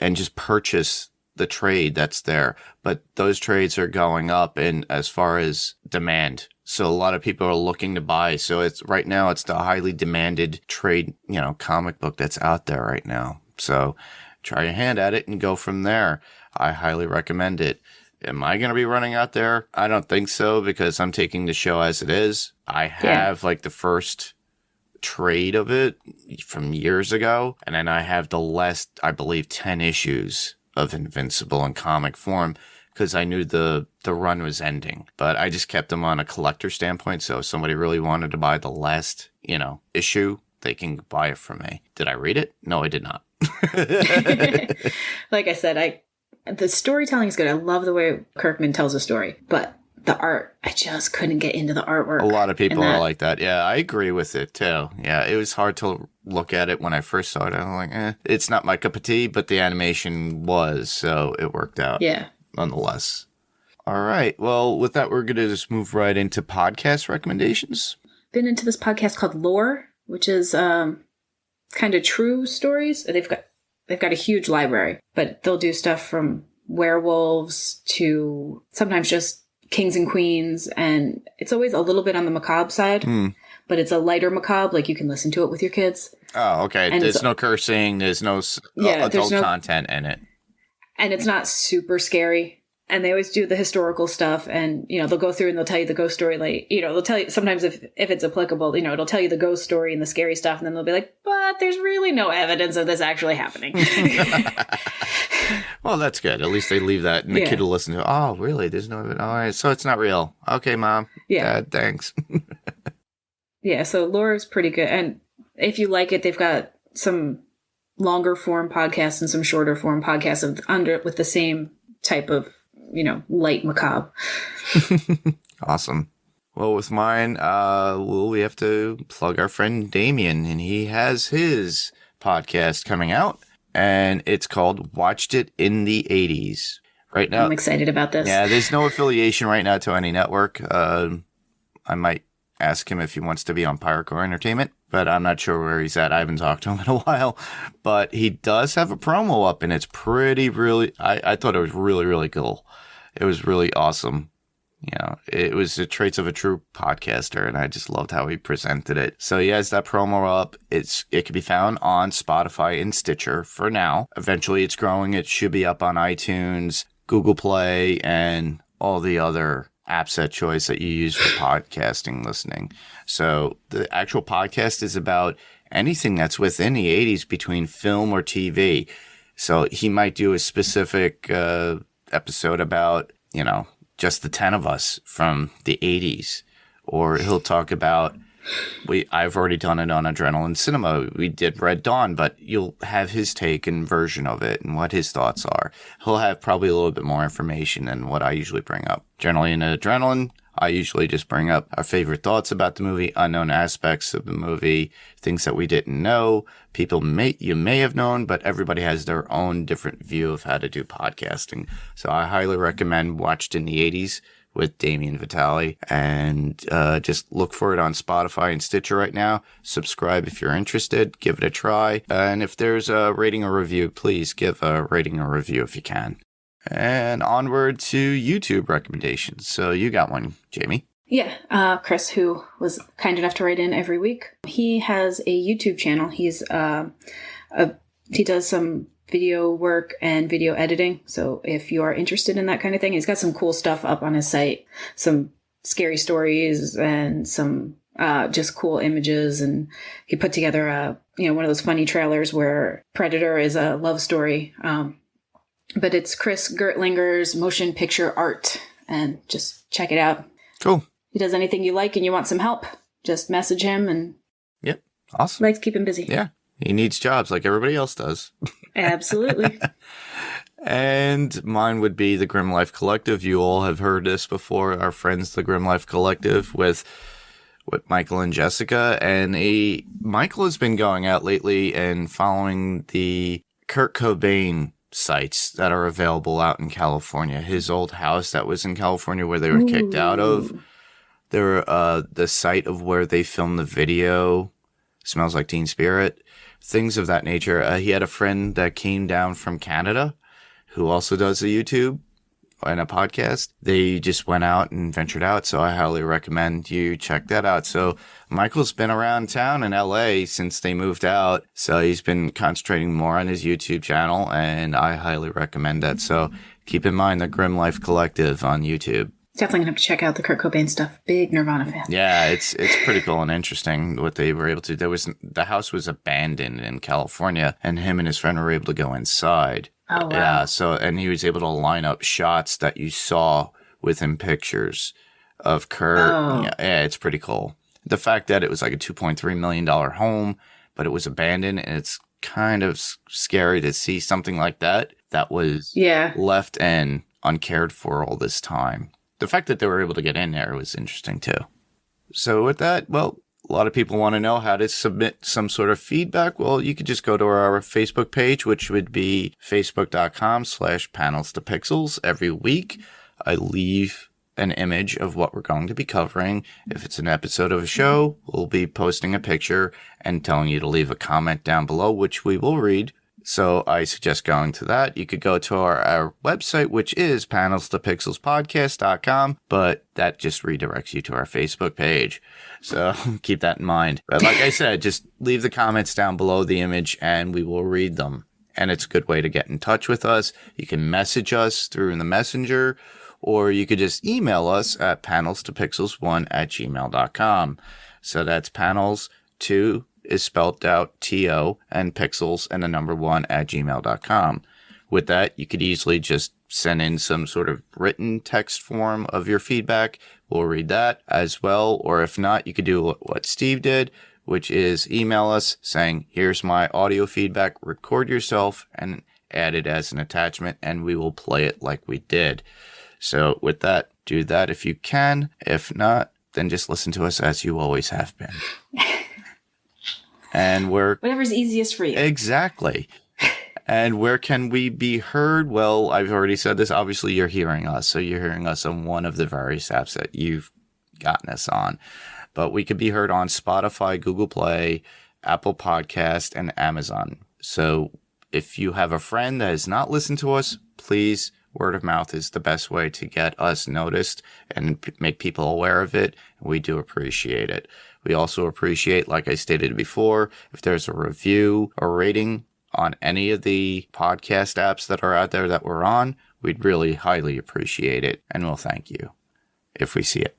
S4: and just purchase the trade that's there. But those trades are going up in as far as demand. So a lot of people are looking to buy. So it's right now, it's the highly demanded trade, comic book that's out there right now. So try your hand at it and go from there. I highly recommend it. Am I going to be running out there? I don't think so, because I'm taking the show as it is. I have the first trade of it from years ago. And then I have the last, I believe, 10 issues of Invincible in comic form because I knew the run was ending. But I just kept them on a collector standpoint. So if somebody really wanted to buy the last, issue, they can buy it from me. Did I read it? No, I did not.
S5: Like I said, the storytelling is good. I love the way Kirkman tells a story, but the art, I just couldn't get into the artwork.
S4: A lot of people are like that. Yeah, I agree with it too. Yeah, it was hard to look at it when I first saw it. I was like, it's not my cup of tea, but the animation was, so it worked out. Yeah. Nonetheless. All right. Well, with that, we're going to just move right into podcast recommendations.
S5: Been into this podcast called Lore, which is kind of true stories. They've got a huge library, but they'll do stuff from werewolves to sometimes just kings and queens, and it's always a little bit on the macabre side, but it's a lighter macabre, like you can listen to it with your kids.
S4: Oh, okay. And there's no cursing, there's no adult content in it. And
S5: it's not super scary. And they always do the historical stuff, and, they'll go through and they'll tell you the ghost story, like, they'll tell you sometimes if it's applicable, it'll tell you the ghost story and the scary stuff, and then they'll be like, but there's really no evidence of this actually happening.
S4: Well, that's good. At least they leave that, and the kid will listen to, oh, really? There's no evidence? All right, so it's not real. Okay, Mom.
S5: Yeah.
S4: Dad, thanks.
S5: Yeah, so Lore is pretty good. And if you like it, they've got some longer form podcasts and some shorter form podcasts with the same type of, light macabre.
S4: Awesome. Well, with mine, we have to plug our friend Damien, and he has his podcast coming out, and it's called Watched It in the 80s. Right now,
S5: I'm excited about this.
S4: Yeah, there's no affiliation right now to any network. I might ask him if he wants to be on Pyrocore Entertainment, but I'm not sure where he's at. I haven't talked to him in a while, but he does have a promo up, and it's I thought it was really, really cool. It was really awesome. It was the traits of a true podcaster, and I just loved how he presented it. So he has that promo up. It can be found on Spotify and Stitcher for now. Eventually it's growing. It should be up on iTunes, Google Play, and all the other apps at choice that you use for podcasting listening. So the actual podcast is about anything that's within the 80s between film or TV. So he might do a specific episode about, just the 10 of us from the 80s. Or he'll talk about, I've already done it on Adrenaline Cinema. We did Red Dawn, but you'll have his take and version of it and what his thoughts are. He'll have probably a little bit more information than what I usually bring up. Generally in Adrenaline, I usually just bring up our favorite thoughts about the movie, unknown aspects of the movie, things that we didn't know, people you may have known, but everybody has their own different view of how to do podcasting. So I highly recommend Watched in the 80s with Damien Vitale, and just look for it on Spotify and Stitcher right now. Subscribe if you're interested. Give it a try. And if there's a rating or review, please give a rating or review if you can. And onward to YouTube recommendations. So you got one, Jayme.
S5: Yeah, Chris, who was kind enough to write in every week. He has a YouTube channel. He does some video work and video editing. So if you are interested in that kind of thing, he's got some cool stuff up on his site, some scary stories and some just cool images. And he put together one of those funny trailers where Predator is a love story. But it's Chris Gertlinger's motion picture art, and just check it out.
S4: Cool.
S5: He does anything you like and you want some help, just message him. And
S4: yep, awesome.
S5: Like to keep him busy.
S4: Yeah, he needs jobs like everybody else does.
S5: Absolutely.
S4: And mine would be the Grim Life Collective. You all have heard this before. Our friends, the Grim Life Collective, with Michael and Jessica. And Michael has been going out lately and following the Kurt Cobain sites that are available out in California. His old house that was in California where they were kicked out of. The site of where they filmed the video, Smells Like Teen Spirit, things of that nature. He had a friend that came down from Canada who also does a YouTube and a podcast. They just went out and ventured out, so I highly recommend you check that out. So Michael's been around town in LA since they moved out, so he's been concentrating more on his YouTube channel, and I highly recommend that. So keep in mind the Grim Life Collective on YouTube.
S5: Definitely gonna have to check out the Kurt Cobain stuff. Big Nirvana fan.
S4: Yeah, it's pretty cool and interesting what they were able to. The house was abandoned in California, and him and his friend were able to go inside.
S5: Oh wow.
S4: Yeah, and he was able to line up shots that you saw within pictures of Kurt.
S5: Oh.
S4: Yeah, it's pretty cool. The fact that it was like a $2.3 million home, but it was abandoned, and it's kind of scary to see something like that was left and uncared for all this time. The fact that they were able to get in there was interesting too. So with that, well, a lot of people want to know how to submit some sort of feedback. Well, you could just go to our Facebook page, which would be facebook.com/panels2pixels. Every week, I leave an image of what we're going to be covering. If it's an episode of a show, we'll be posting a picture and telling you to leave a comment down below, which we will read. So I suggest going to that. You could go to our website, which is panels2pixelspodcast.com, but that just redirects you to our Facebook page. So keep that in mind. But like I said, just leave the comments down below the image and we will read them. And it's a good way to get in touch with us. You can message us through the messenger, or you could just email us at panels2pixels1@gmail.com. So that's panels2 is spelled out TO and pixels and the number 1@gmail.com. With that, you could easily just send in some sort of written text form of your feedback. We'll read that as well. Or if not, you could do what Steve did, which is email us saying, here's my audio feedback, record yourself and add it as an attachment, and we will play it like we did. So with that, do that if you can. If not, then just listen to us as you always have been. And
S5: whatever's easiest for you.
S4: Exactly. And where can we be heard? Well, I've already said this. Obviously, you're hearing us. So you're hearing us on one of the various apps that you've gotten us on. But we could be heard on Spotify, Google Play, Apple Podcast, and Amazon. So if you have a friend that has not listened to us, please, word of mouth is the best way to get us noticed and make people aware of it. We do appreciate it. We also appreciate, like I stated before, if there's a review or rating on any of the podcast apps that are out there that we're on, we'd really highly appreciate it. And we'll thank you if we see it.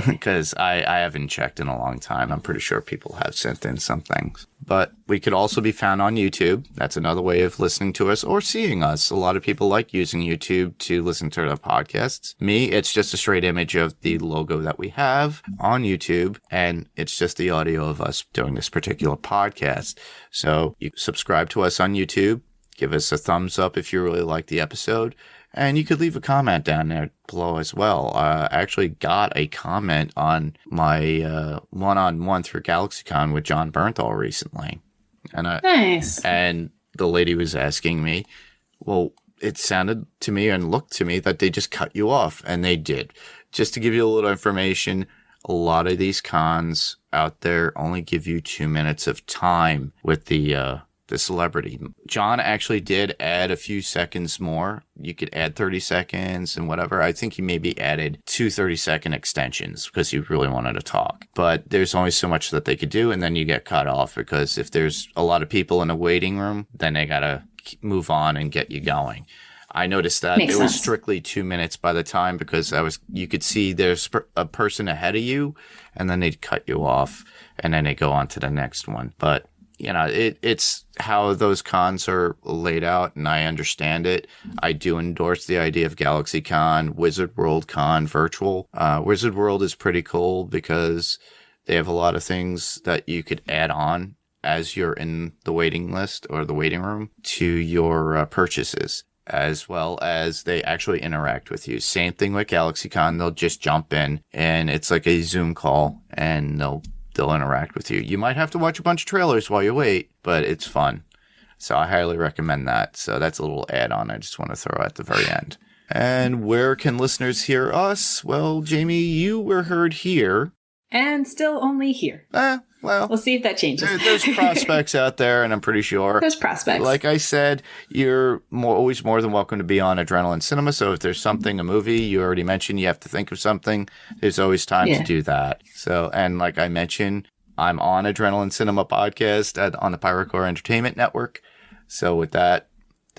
S4: Because I haven't checked in a long time. I'm pretty sure people have sent in some things. But we could also be found on YouTube. That's another way of listening to us or seeing us. A lot of people like using YouTube to listen to the podcasts. Me, it's just a straight image of the logo that we have on YouTube, and it's just the audio of us doing this particular podcast. So you subscribe to us on YouTube. Give us a thumbs up if you really like the episode. And you could leave a comment down there below as well. I actually got a comment on my one-on-one through GalaxyCon with John Bernthal recently. And
S5: Nice.
S4: And the lady was asking me, well, it sounded to me and looked to me that they just cut you off. And they did. Just to give you a little information, a lot of these cons out there only give you 2 minutes of time with the celebrity. John actually did add a few seconds more. You could add 30 seconds and whatever. I think he maybe added 2 30-second extensions because he really wanted to talk. But there's only so much that they could do, and then you get cut off because if there's a lot of people in a waiting room, then they gotta move on and get you going. I noticed that
S5: Makes
S4: it was
S5: sense.
S4: strictly 2 minutes by the time because you could see there's a person ahead of you, and then they'd cut you off, and then they go on to the next one. But you know, it's how those cons are laid out, and I understand it. I do endorse the idea of GalaxyCon, Wizard World Con, virtual. Wizard World is pretty cool because they have a lot of things that you could add on as you're in the waiting list or the waiting room to your purchases, as well as they actually interact with you. Same thing with GalaxyCon. They'll just jump in, and it's like a Zoom call, and they'll interact with you. You might have to watch a bunch of trailers while you wait, but it's fun. So I highly recommend that. So that's a little add-on I just want to throw at the very end. And where can listeners hear us? Well, Jayme, you were heard here.
S5: And still only here.
S4: Well,
S5: We'll see if that changes.
S4: There's prospects out there, and I'm pretty sure.
S5: There's prospects.
S4: Like I said, you're always more than welcome to be on Adrenaline Cinema. So if there's something, a movie you already mentioned, you have to think of something, there's always time to do that. So, and like I mentioned, I'm on Adrenaline Cinema podcast on the Pyrocore Entertainment Network. So with that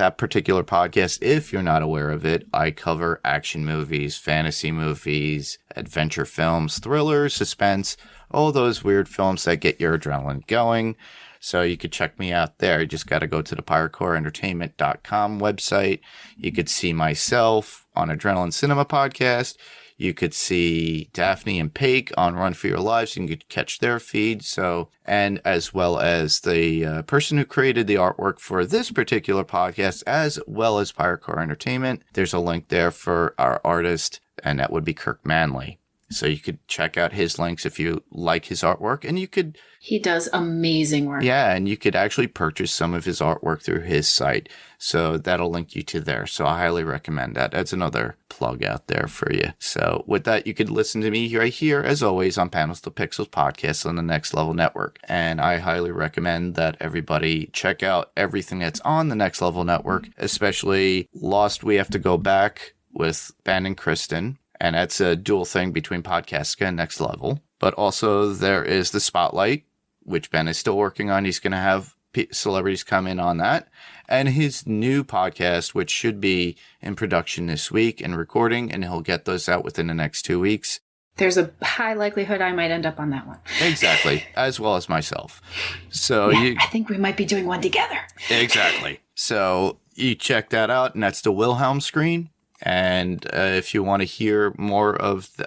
S4: that particular podcast, if you're not aware of it, I cover action movies, fantasy movies, adventure films, thrillers, suspense, all those weird films that get your adrenaline going. So you could check me out there. You just got to go to the PirateCoreEntertainment.com website. You could see myself on Adrenaline Cinema Podcast. You could see Daphne and Paik on Run for Your Lives. You can catch their feed. So, and as well as the person who created the artwork for this particular podcast, as well as PirateCore Entertainment. There's a link there for our artist, and that would be Kirk Manley. So you could check out his links if you like his artwork, and you could...
S5: He does amazing work.
S4: Yeah, and you could actually purchase some of his artwork through his site. So that'll link you to there. So I highly recommend that. That's another plug out there for you. So with that, you could listen to me right here, as always, on Panels to Pixels podcast on the Next Level Network. And I highly recommend that everybody check out everything that's on the Next Level Network, especially Lost We Have to Go Back with Ben and Kristen. And that's a dual thing between Podcastica and Next Level. But also there is the Spotlight, which Ben is still working on. He's going to have celebrities come in on that. And his new podcast, which should be in production this week and recording, and he'll get those out within the next 2 weeks.
S5: There's a high likelihood I might end up on that one.
S4: Exactly. As well as myself. So
S5: yeah, I think we might be doing one together.
S4: Exactly. So you check that out, and that's the Wilhelm screen. And if you want to hear more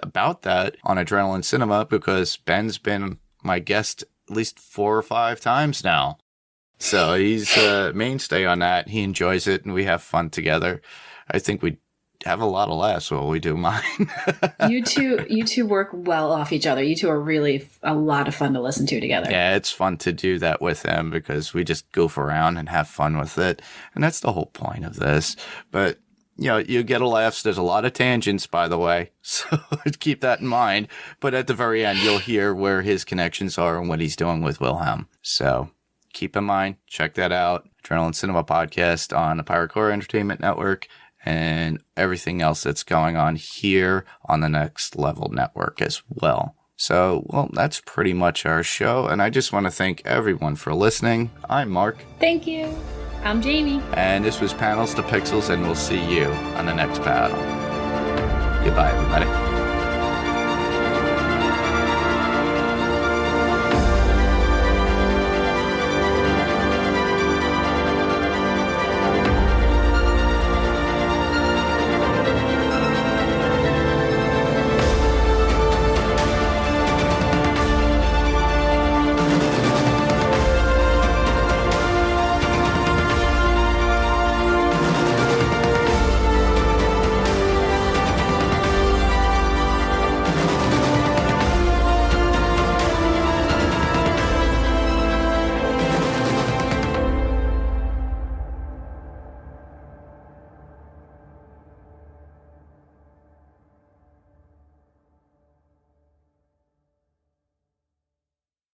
S4: about that on Adrenaline Cinema, because Ben's been my guest at least 4 or 5 times now. So he's a mainstay on that. He enjoys it, and we have fun together. I think we have a lot of laughs while we do mine.
S5: You two work well off each other. You two are really a lot of fun to listen to together.
S4: Yeah, it's fun to do that with him because we just goof around and have fun with it. And that's the whole point of this. But you know, you get a laugh. There's a lot of tangents, by the way, so keep that in mind. But at the very end, you'll hear where his connections are and what he's doing with Wilhelm. So keep in mind, check that out. Adrenaline Cinema Podcast on the PirateCore Entertainment Network and everything else that's going on here on the Next Level Network as well. So, well, that's pretty much our show. And I just want to thank everyone for listening. I'm Mark.
S5: Thank you. I'm Jayme.
S4: And this was Panels to Pixels, and we'll see you on the next panel. Goodbye, everybody.